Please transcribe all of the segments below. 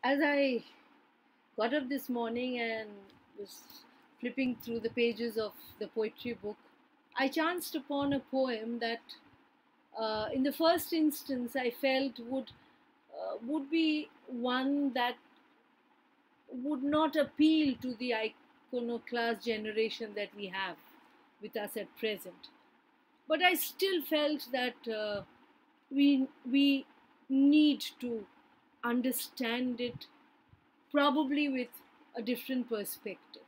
As I got up this morning and was flipping through the pages of the poetry book, I chanced upon a poem that, in the first instance, I felt would be one that would not appeal to the iconoclast generation that we have with us at present. But I still felt that we need to understand it probably with a different perspective.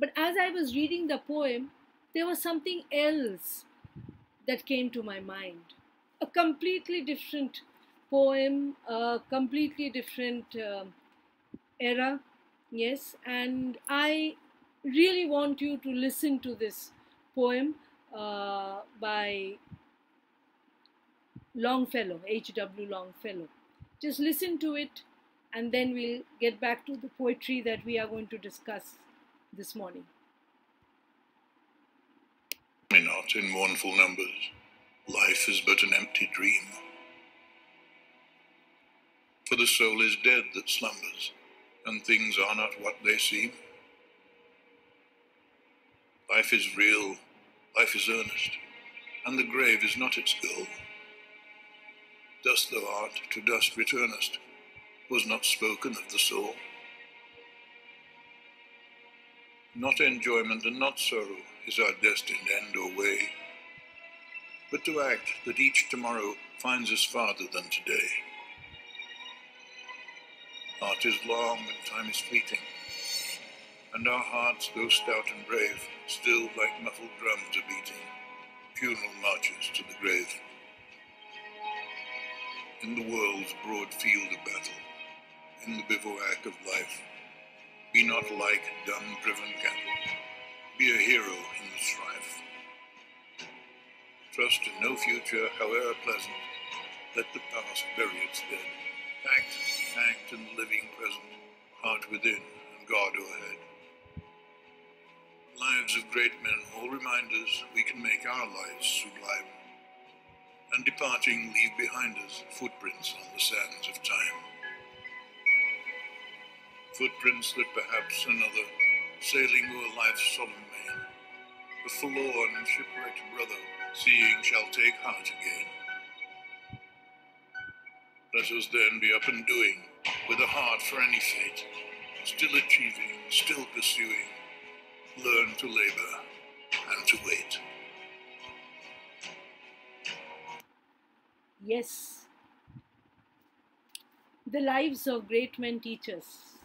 But as I was reading the poem, there was something else that came to my mind. A completely different poem, a completely different era, yes, and I really want you to listen to this poem by Longfellow, H.W. Longfellow. Just listen to it, and then we'll get back to the poetry that we are going to discuss this morning. Me not in mournful numbers, life is but an empty dream. For the soul is dead that slumbers, and things are not what they seem. Life is real, life is earnest, and the grave is not its goal. Dust thou art, to dust returnest, was not spoken of the soul. Not enjoyment and not sorrow is our destined end or way, but to act that each tomorrow finds us farther than today. Art is long and time is fleeting, and our hearts, though stout and brave, still like muffled drums are beating, funeral marches to the grave. In the world's broad field of battle, in the bivouac of life, be not like dun-driven cattle, be a hero in the strife. Trust in no future, however pleasant, let the past bury its dead. Act in the living present, heart within and God o'erhead. Lives of great men all remind us we can make our lives sublime, and departing leave behind us footprints on the sands of time. Footprints that perhaps another, sailing o'er life's solemn main, the forlorn and shipwrecked brother, seeing shall take heart again. Let us then be up and doing, with a heart for any fate, still achieving, still pursuing, learn to labor and to wait. Yes, the lives of great men teach us,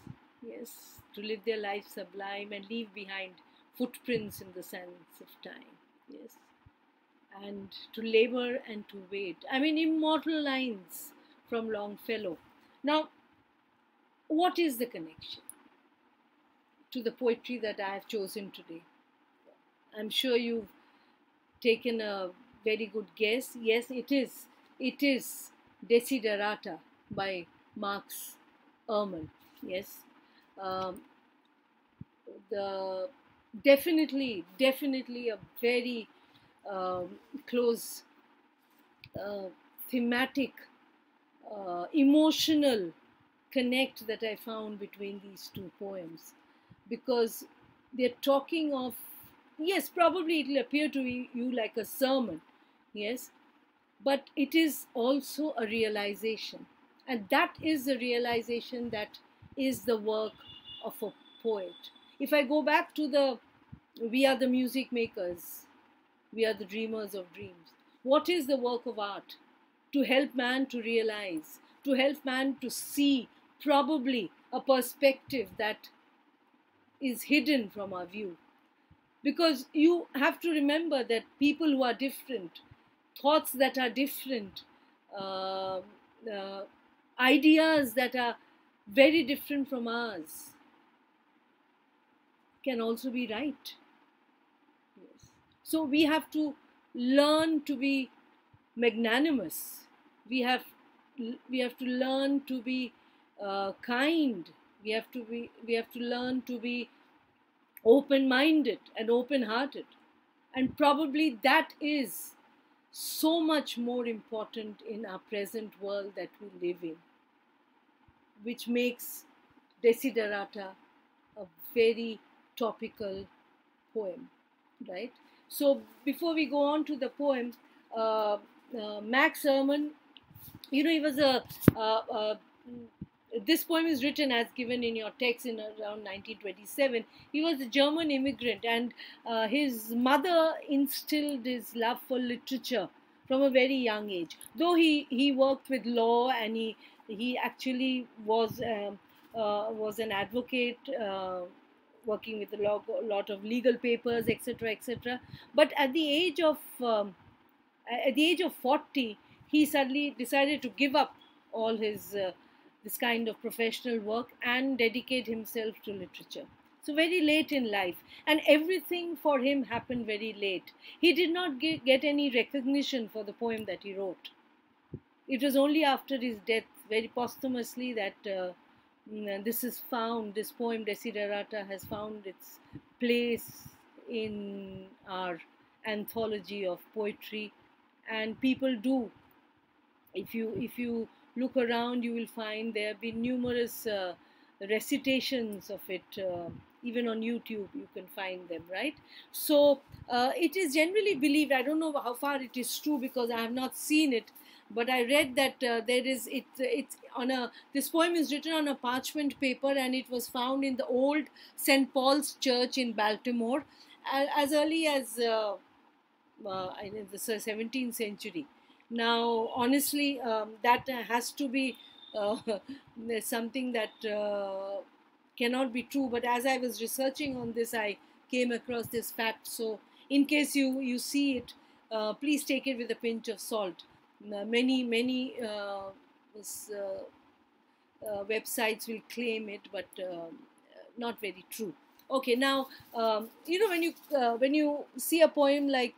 yes, to live their lives sublime and leave behind footprints in the sands of time, yes, and to labor and to wait. I mean, immortal lines from Longfellow. Now, what is the connection to the poetry that I have chosen today? I'm sure you've taken a very good guess. Yes, it is. It is Desiderata by Marx Ehrmann. Yes, the definitely a very close thematic, emotional connect that I found between these two poems, because they're talking of, yes, probably it'll appear to you like a sermon, yes, but it is also a realization, and that is the realization that is the work of a poet. If I go back to we are the music makers, we are the dreamers of dreams. What is the work of art? To help man to realize, to help man to see probably a perspective that is hidden from our view. Because you have to remember that people who are different, thoughts that are different, uh, ideas that are very different from ours can also be right. Yes. So we have to learn to be magnanimous. We have to learn to be kind. We have to learn to be open-minded and open-hearted, and probably that is so much more important in our present world that we live in. which makes Desiderata a very topical poem, right? So before we go on to the poem, Max Ehrmann, he was this poem is written as given in your text in around 1927. He was a German immigrant, and his mother instilled his love for literature from a very young age. Though he worked with law, and he actually was an advocate, working with a lot of legal papers, etc., etc. But at the age of 40, he suddenly decided to give up all his this kind of professional work and dedicate himself to literature. So very late in life, and everything for him happened very late. He did not get any recognition for the poem that he wrote. It was only after his death, very posthumously, that this poem Desiderata has found its place in our anthology of poetry. And people do, if you look around, you will find there have been numerous recitations of it. Even on YouTube you can find them, right? So it is generally believed, I don't know how far it is true because I have not seen it, but I read that it's on a this poem is written on a parchment paper, and it was found in the old St. Paul's Church in Baltimore as early as in the 17th century. Now, honestly, that has to be uh, something that cannot be true. But as I was researching on this, I came across this fact. So, in case you see it, please take it with a pinch of salt. Many websites will claim it, but not very true. Okay, now when you see a poem like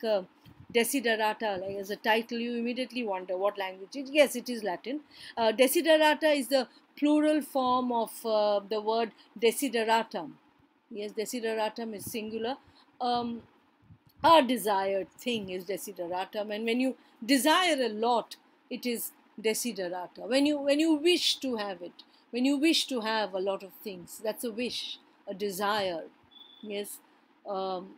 Desiderata, like as a title, you immediately wonder what language it is. Yes, it is Latin. Desiderata is the plural form of the word desideratum. Yes, desideratum is singular. Our desired thing is desideratum, and when you desire a lot, it is desiderata. When you wish to have it, when you wish to have a lot of things, that's a wish, a desire. Yes. um,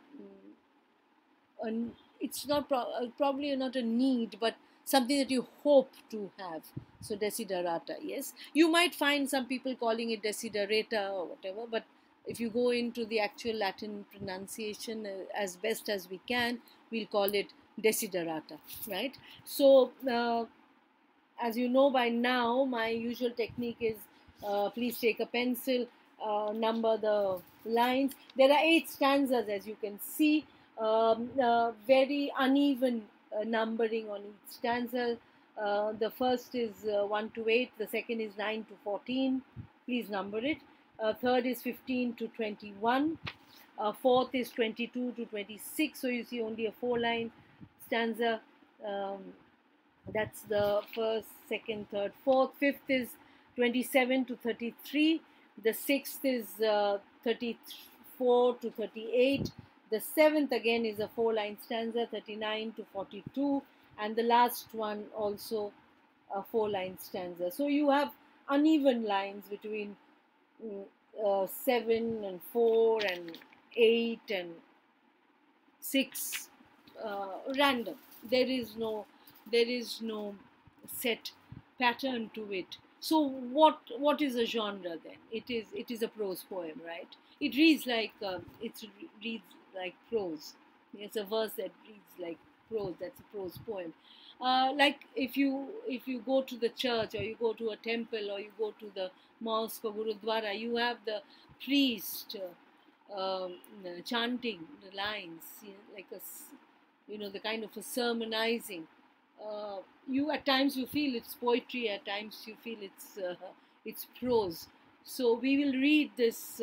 it's not probably not a need, but something that you hope to have. So desiderata, yes. You might find some people calling it desiderata or whatever, but if you go into the actual Latin pronunciation, as best as we can, we'll call it desiderata, right? So as you know by now, my usual technique is, please take a pencil, number the lines. There are 8 stanzas, as you can see. Very uneven numbering on each stanza. The first is 1 to 8, the second is 9 to 14. Please number it. Third is 15 to 21. Fourth is 22 to 26. So you see only a 4-line stanza. That's the first, second, third, fourth. Fifth is 27 to 33. The sixth is 34 to 38. The seventh again is a 4-line stanza, 39 to 42. And the last one also a 4-line stanza. So you have uneven lines between 7 and 4 and 8 and 6, random. There is no set pattern to it. So what is a genre then? It is a prose poem, right? It reads like prose. It's a verse that reads like prose. That's a prose poem. Like if you go to the church, or you go to a temple, or you go to the mosque or gurudwara, you have the priest chanting the lines, like the kind of a sermonizing. You at times you feel it's poetry, at times you feel it's prose. So we will read this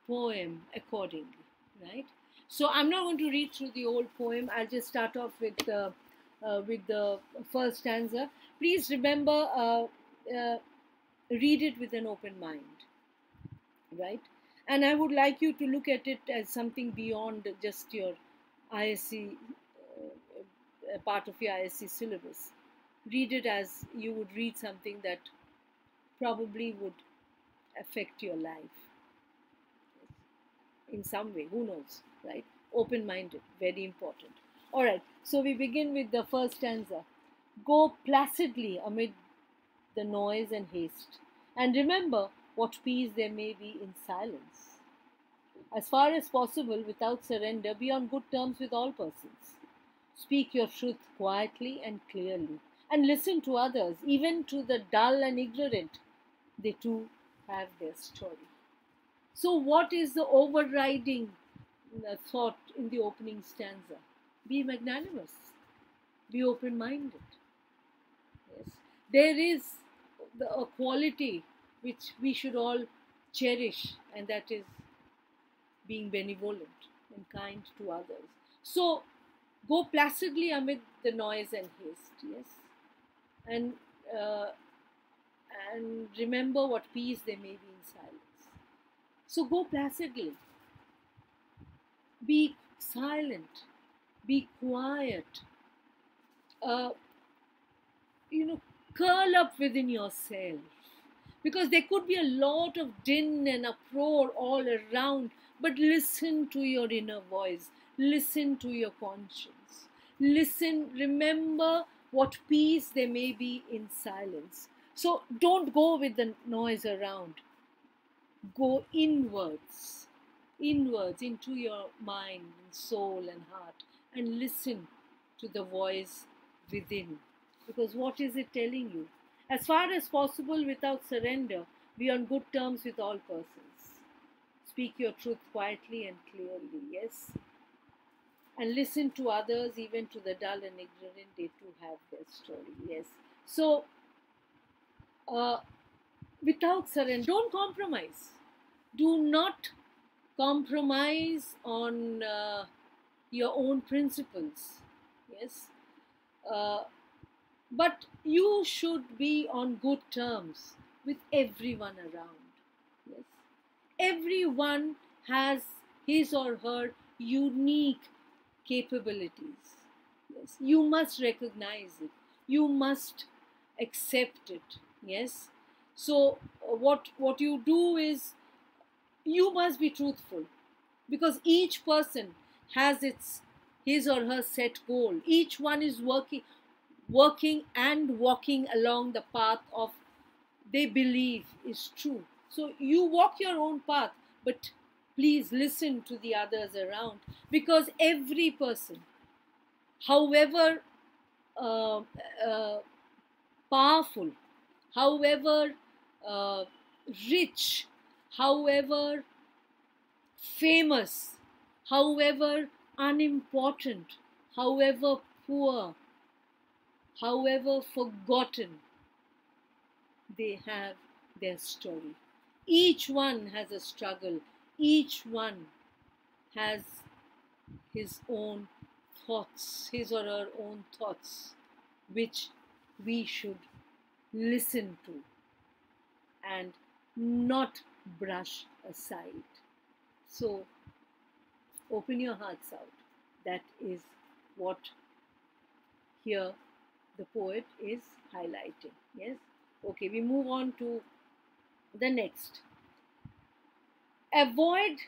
poem accordingly, right? So I'm not going to read through the whole poem. I'll just start off with the first stanza. Please remember, read it with an open mind, right? And I would like you to look at it as something beyond just your ISC, part of your ISC syllabus. Read it as you would read something that probably would affect your life in some way. Who knows, right? Open minded, very important. All right, so we begin with the first stanza. Go placidly amid the noise and haste, and remember what peace there may be in silence. As far as possible, without surrender, be on good terms with all persons. Speak your truth quietly and clearly, and listen to others, even to the dull and ignorant. They too have their story. So, what is the overriding thought in the opening stanza? Be magnanimous, be open minded. Yes. There is a quality which we should all cherish, and that is being benevolent and kind to others. So, go placidly amid the noise and haste, yes, and uh, and remember what peace there may be in silence. So, go placidly, be silent, be quiet, uh, you know, curl up within yourself. Because there could be a lot of din and uproar all around, but listen to your inner voice, listen to your conscience, listen, remember what peace there may be in silence. So don't go with the noise around, go inwards into your mind and soul and heart, and listen to the voice within. Because what is it telling you? As far as possible, without surrender, be on good terms with all persons. Speak your truth quietly and clearly, yes? And listen to others, even to the dull and ignorant, they too have their story, yes? So, uh, without surrender, don't compromise. Do not compromise on your own principles, yes? Uh, but you should be on good terms with everyone around, yes? Everyone has his or her unique capabilities, yes? You must recognize it, you must accept it, yes? So what you do is you must be truthful, because each person has its his or her set goal. Each one is working and walking along the path of they believe is true. So you walk your own path, but please listen to the others around, because every person, however uh, uh, powerful, however uh, rich, however famous, however unimportant, however poor, however forgotten, they have their story. Each one has a struggle, each one has his own thoughts, his or her own thoughts, which we should listen to and not brush aside. So, open your hearts out. That is what here the poet is highlighting. Yes? Okay, we move on to the next. Avoid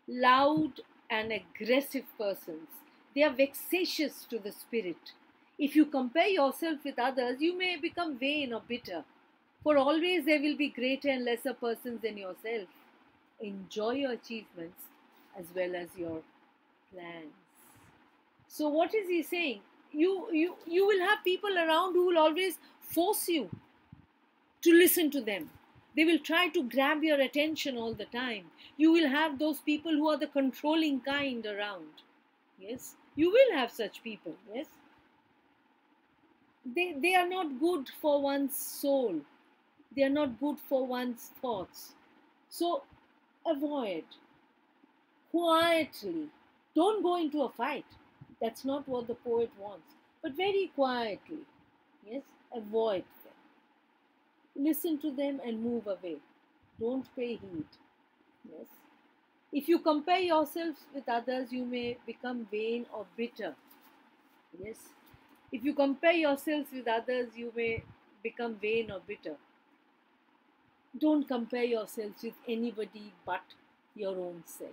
loud and aggressive persons. They are vexatious to the spirit. If you compare yourself with others, you may become vain or bitter. For always there will be greater and lesser persons than yourself. Enjoy your achievements as well as your plans. So what is he saying? You will have people around who will always force you to listen to them. They will try to grab your attention all the time. You will have those people who are the controlling kind around. Yes, you will have such people. Yes, they are not good for one's soul. They are not good for one's thoughts. So avoid quietly. Don't go into a fight. That's not what the poet wants. But very quietly, yes, avoid them. Listen to them and move away. Don't pay heed. Yes. If you compare yourselves with others, you may become vain or bitter. Yes. If you compare yourselves with others, you may become vain or bitter. Don't compare yourselves with anybody but your own self.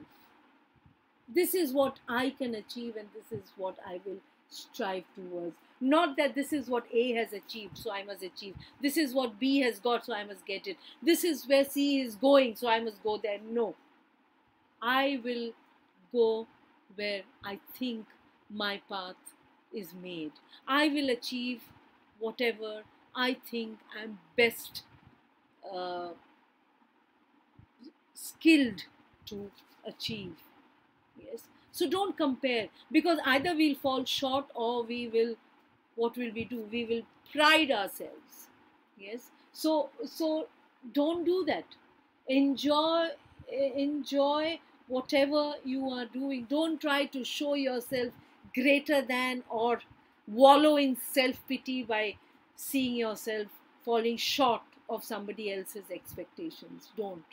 This is what I can achieve, and this is what I will strive towards. Not that this is what A has achieved, so I must achieve. This is what B has got, so I must get it. This is where C is going, so I must go there. No. I will go where I think my path is made. I will achieve whatever I think I'm best uh, skilled to achieve. Yes. So don't compare, because either we'll fall short, or we will, what will we do? We will pride ourselves. Yes. So don't do that. Enjoy whatever you are doing. Don't try to show yourself greater than, or wallow in self-pity by seeing yourself falling short of somebody else's expectations. Don't.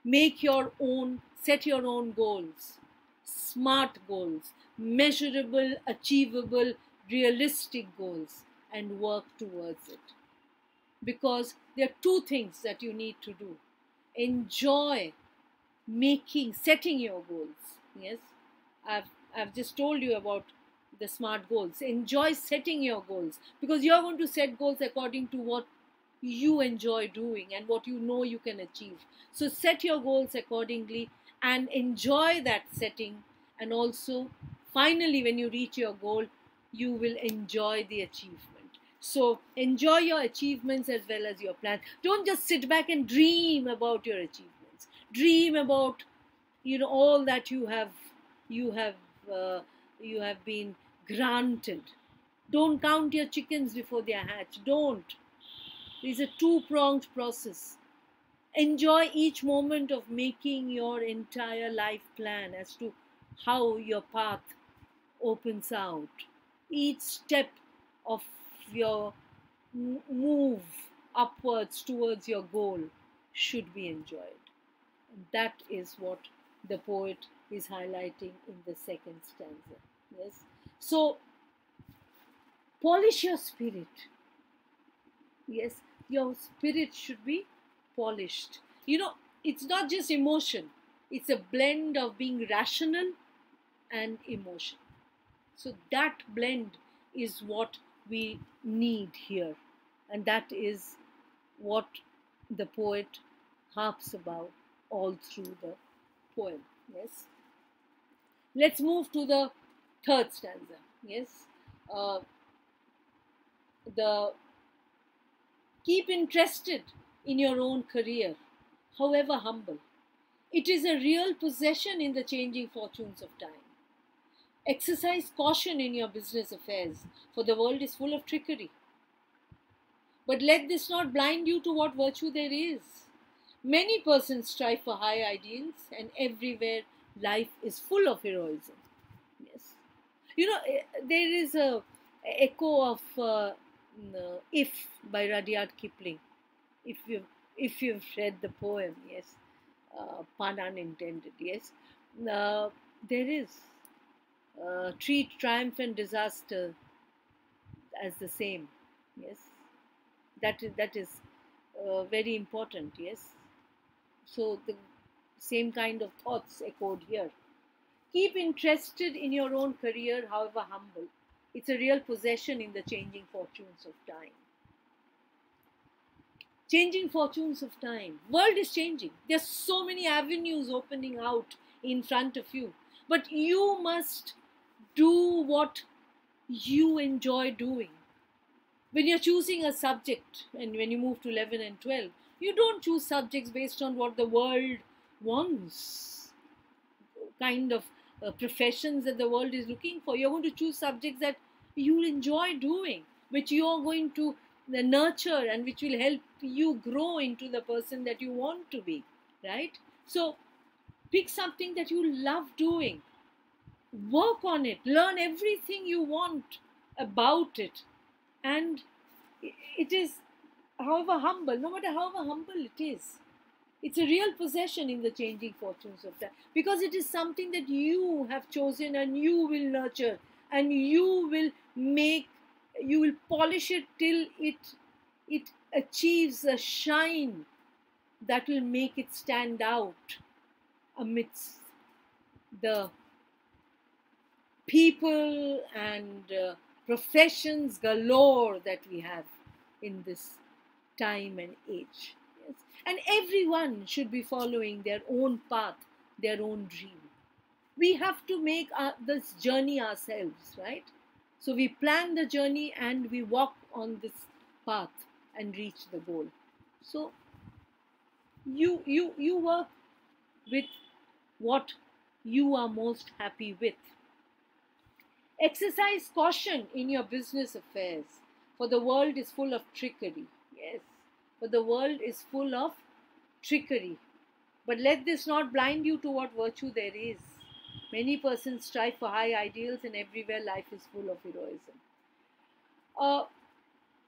Make your own, set your own goals, smart goals, measurable, achievable, realistic goals, and work towards it. Because there are two things that you need to do. Enjoy setting your goals. Yes, I've just told you about the smart goals. Enjoy setting your goals, because you're going to set goals according to what you enjoy doing and what you know you can achieve. So set your goals accordingly and enjoy that setting. And also, finally, when you reach your goal, you will enjoy the achievement. So enjoy your achievements as well as your plans. Don't just sit back and dream about your achievements. Dream about, all that you have uh, you have been granted. Don't count your chickens before they are hatched. Don't. It's a two-pronged process. Enjoy each moment of making your entire life plan as to how your path opens out. Each step of your move upwards towards your goal should be enjoyed. And that is what the poet is highlighting in the second stanza. Yes. So polish your spirit. Yes, your spirit should be polished. It's not just emotion, it's a blend of being rational and emotion. So that blend is what we need here, and that is what the poet harps about all through the poem. Yes. Let's move to the third stanza. Yes. Uh, the Keep interested in your own career, however humble. It is a real possession in the changing fortunes of time. Exercise caution in your business affairs, for the world is full of trickery. But let this not blind you to what virtue there is. Many persons strive for high ideals, and everywhere life is full of heroism. Yes. There is a echo of If by Rudyard Kipling. If you've read the poem, yes, pun unintended, yes, uh, there is treat triumph and disaster as the same, yes, that is very important, yes. So the same kind of thoughts echoed here. Keep interested in your own career, however humble. It's a real possession in the changing fortunes of time. Changing fortunes of time. World is changing. There's so many avenues opening out in front of you. But you must do what you enjoy doing. When you're choosing a subject, and when you move to 11 and 12, you don't choose subjects based on what the world wants, kind of professions that the world is looking for. You're going to choose subjects that you enjoy doing, which you're going to nurture, and which will help you grow into the person that you want to be, right? So pick something that you love doing, work on it, learn everything you want about it, and it is, however humble, no matter however humble it is, it's a real possession in the changing fortunes of time, because it is something that you have chosen and you will nurture, and you will polish it till it achieves a shine that will make it stand out amidst the people and professions galore that we have in this time and age. Yes. And everyone should be following their own path, their own dream. We have to make this journey ourselves, right? So we plan the journey and we walk on this path and reach the goal. So you work with what you are most happy with. Exercise caution in your business affairs, for the world is full of trickery. Yes, for the world is full of trickery. But let this not blind you to what virtue there is. Many persons strive for high ideals, and everywhere life is full of heroism. Uh,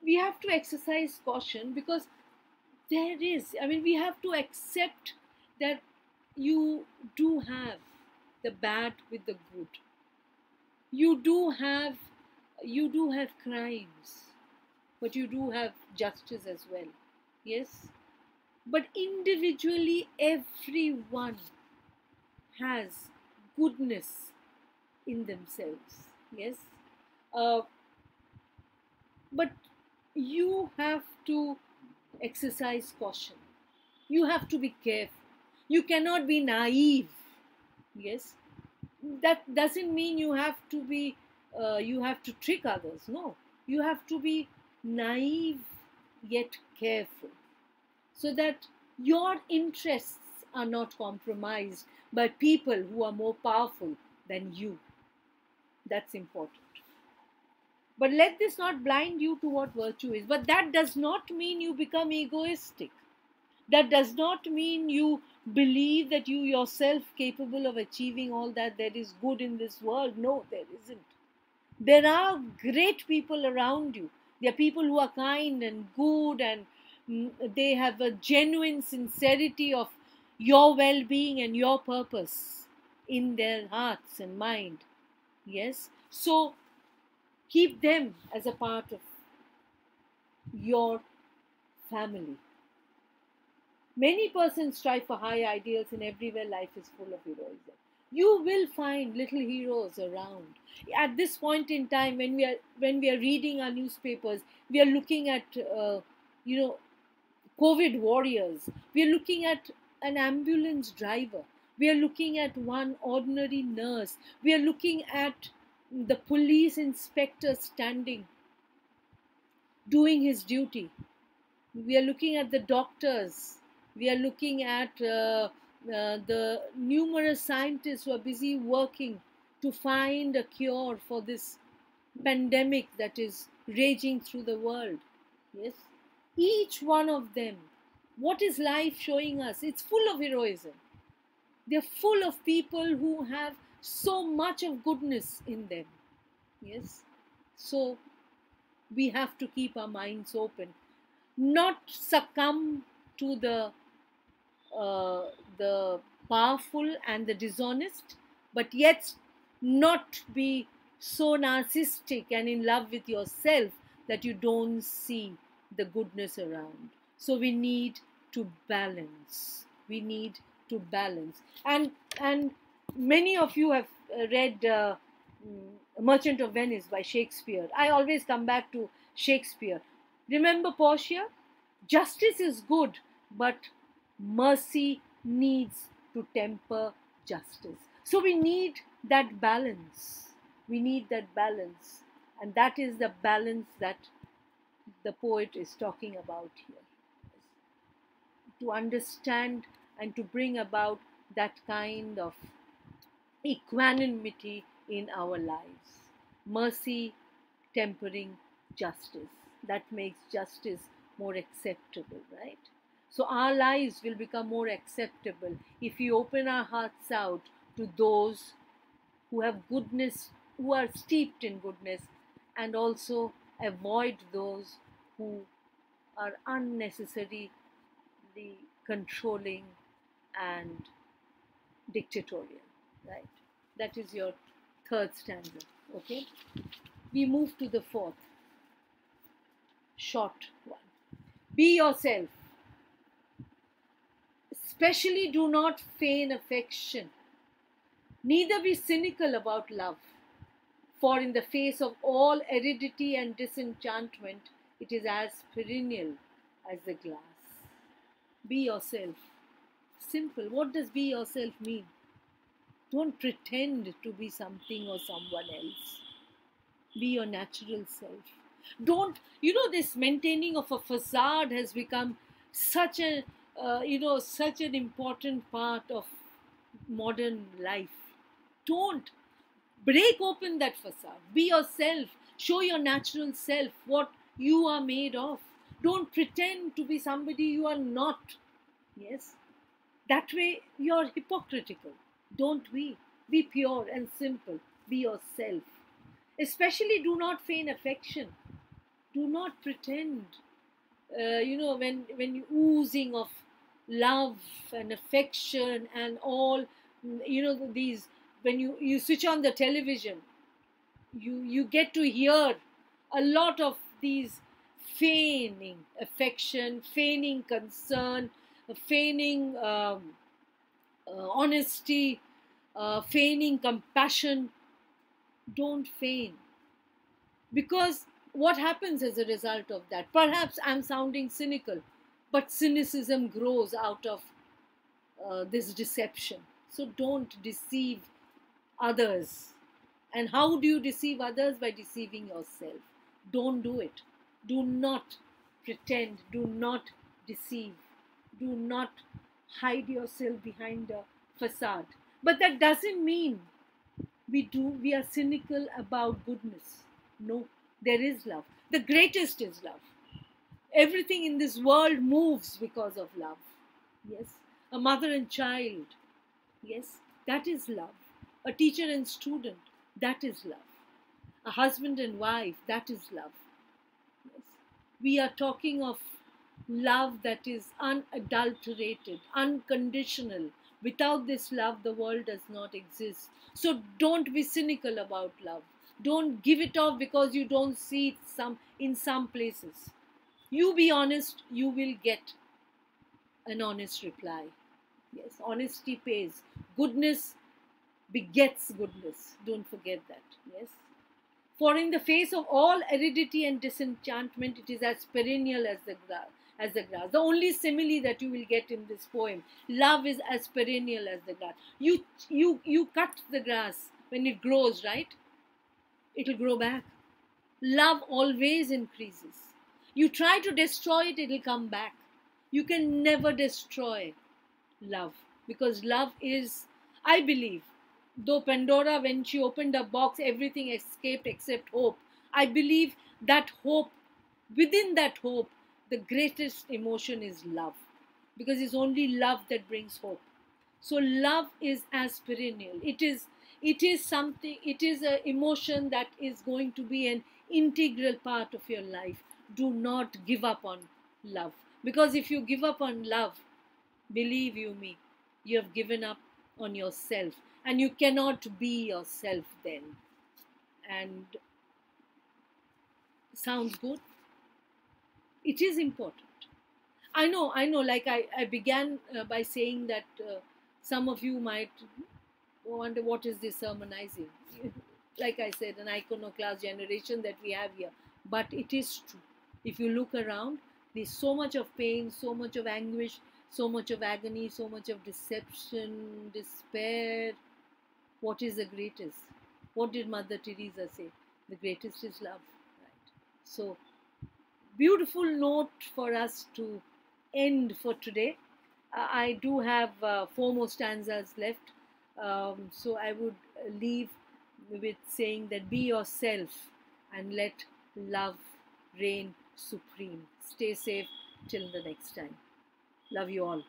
we have to exercise caution because we have to accept that you do have the bad with the good. You do have crimes, but you do have justice as well. Yes, but individually everyone has goodness in themselves. Yes, uh, but you have to exercise caution. You have to be careful. You cannot be naive. Yes, that doesn't mean you have to be you have to trick others. No, you have to be naive yet careful, so that your interests are not compromised by people who are more powerful than you. That's important. But let this not blind you to what virtue is. But that does not mean you become egoistic. That does not mean you believe that you yourself capable of achieving all that there is good in this world. No, there isn't. There are great people around you. There are people who are kind and good, and they have a genuine sincerity of your well-being and your purpose in their hearts and mind. Yes, so keep them as a part of your family. Many persons strive for high ideals, and everywhere life is full of heroism. You will find little heroes around. At this point in time, when we are reading our newspapers, we are looking at you know COVID warriors. We are looking at an ambulance driver. We are looking at one ordinary nurse. We are looking at the police inspector standing, doing his duty. We are looking at the doctors. We are looking at the numerous scientists who are busy working to find a cure for this pandemic that is raging through the world. Yes, each one of them. What is life showing us? It's full of heroism. They're full of people who have so much of goodness in them. Yes, so we have to keep our minds open, not succumb to uh, the powerful and the dishonest, but yet not be so narcissistic and in love with yourself that you don't see the goodness around. So we need to balance. We need to balance. And many of you have read Merchant of Venice by Shakespeare. I always come back to Shakespeare. Remember Portia? Justice is good, but mercy needs to temper justice. So we need that balance. We need that balance. And that is the balance that the poet is talking about here. To understand and to bring about that kind of equanimity in our lives. Mercy tempering justice. That makes justice more acceptable, right? So our lives will become more acceptable if we open our hearts out to those who have goodness, who are steeped in goodness, and also avoid those who are unnecessarily controlling and dictatorial, right? That is your third stanza, okay? We move to the fourth, short one. Be yourself. Especially do not feign affection, neither be cynical about love. For in the face of all aridity and disenchantment, it is as perennial as the glass. Be yourself. Simple. What does be yourself mean? Don't pretend to be something or someone else. Be your natural self. Don't, this maintaining of a facade has become such a, such an important part of modern life. Don't break open that facade. Be yourself. Show your natural self, what you are made of. Don't pretend to be somebody you are not. Yes? That way you're hypocritical. Don't be. Be pure and simple. Be yourself. Especially do not feign affection. Do not pretend. When you're oozing of love and affection and all, these, when you switch on the television, you get to hear a lot of these feigning affection, feigning concern, feigning honesty, feigning compassion. Don't feign. Because what happens as a result of that? Perhaps I'm sounding cynical, but cynicism grows out of this deception. So don't deceive others. And how do you deceive others? By deceiving yourself. Don't do it. Do not pretend. Do not deceive. Do not hide yourself behind a facade. But that doesn't mean we are cynical about goodness. No, there is love. The greatest is love. Everything in this world moves because of love. Yes. A mother and child. Yes, that is love. A teacher and student. That is love. A husband and wife. That is love. Yes. We are talking of love that is unadulterated, unconditional. Without this love, the world does not exist. So don't be cynical about love. Don't give it off because you don't see it in some places. You be honest, you will get an honest reply. Yes, honesty pays. Goodness begets goodness. Don't forget that. Yes. For in the face of all aridity and disenchantment, it is as perennial as the grass. The only simile that you will get in this poem, love is as perennial as the grass. You cut the grass when it grows, right? It will grow back. Love always increases. You try to destroy it, it will come back. You can never destroy love, because love is, I believe, though Pandora, when she opened a box, everything escaped except hope. I believe that hope, within that hope, the greatest emotion is love, because it's only love that brings hope. So love is as perennial. It is something, it is an emotion that is going to be an integral part of your life. Do not give up on love, because if you give up on love, believe you me, you have given up on yourself, and you cannot be yourself then. And sounds good? It is important. I know, like I began by saying that some of you might wonder, what is this sermonizing? Like I said, an iconoclast generation that we have here. But it is true. If you look around, there's so much of pain, so much of anguish, so much of agony, so much of deception, despair. What is the greatest? What did Mother Teresa say? The greatest is love. Right? So, beautiful note for us to end for today. I do have 4 more stanzas left. So I would leave with saying that be yourself and let love reign supreme. Stay safe till the next time. Love you all.